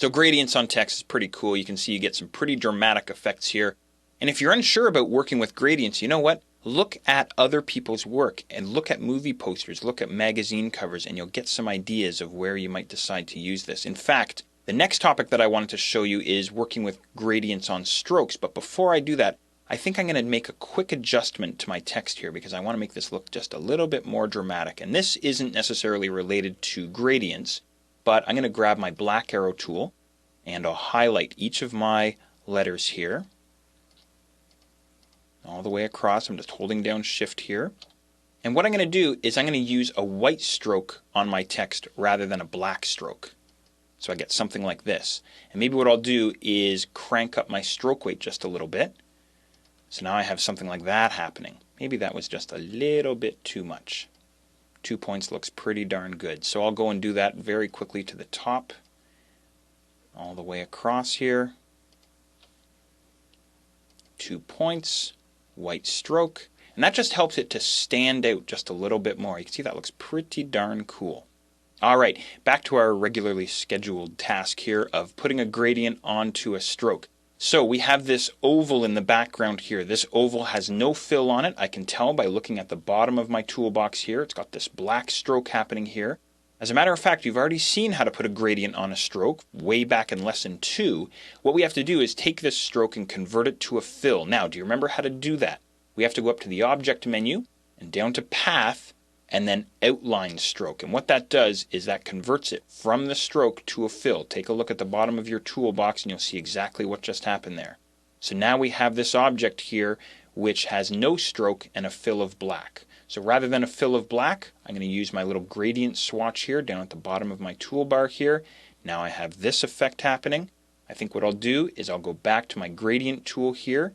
So gradients on text is pretty cool. You can see you get some pretty dramatic effects here. And if you're unsure about working with gradients, you know what? Look at other people's work and look at movie posters, look at magazine covers, and you'll get some ideas of where you might decide to use this. In fact, the next topic that I wanted to show you is working with gradients on strokes. But before I do that, I think I'm going to make a quick adjustment to my text here because I want to make this look just a little bit more dramatic. And this isn't necessarily related to gradients, but I'm going to grab my black arrow tool and I'll highlight each of my letters here all the way across. I'm just holding down Shift here. And what I'm going to do is I'm going to use a white stroke on my text rather than a black stroke. So I get something like this. And maybe what I'll do is crank up my stroke weight just a little bit. So now I have something like that happening. Maybe that was just a little bit too much. 2 points looks pretty darn good. So I'll go and do that very quickly to the top, all the way across here. 2 points. White stroke, and that just helps it to stand out just a little bit more. You can see that looks pretty darn cool. Alright, back to our regularly scheduled task here of putting a gradient onto a stroke. So we have this oval in the background here. This oval has no fill on it. I can tell by looking at the bottom of my toolbox here. It's got this black stroke happening here. As a matter of fact, you've already seen how to put a gradient on a stroke way back in lesson 2. What we have to do is take this stroke and convert it to a fill. Now, do you remember how to do that? We have to go up to the Object menu and down to Path and then Outline Stroke. And what that does is that converts it from the stroke to a fill. Take a look at the bottom of your toolbox and you'll see exactly what just happened there. So now we have this object here which has no stroke and a fill of black. So rather than a fill of black, I'm going to use my little gradient swatch here down at the bottom of my toolbar here. Now I have this effect happening. I think what I'll do is I'll go back to my gradient tool here,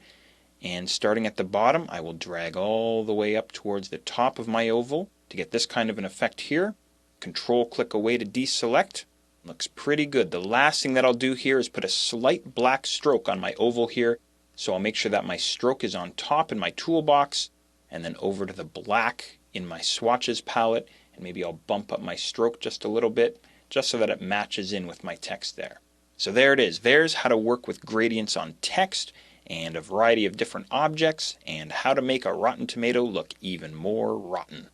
and starting at the bottom, I will drag all the way up towards the top of my oval to get this kind of an effect here. Control click away to deselect. Looks pretty good. The last thing that I'll do here is put a slight black stroke on my oval here. So I'll make sure that my stroke is on top in my toolbox, and then over to the black in my swatches palette, and maybe I'll bump up my stroke just a little bit just so that it matches in with my text there. So there it is. There's how to work with gradients on text and a variety of different objects and how to make a rotten tomato look even more rotten.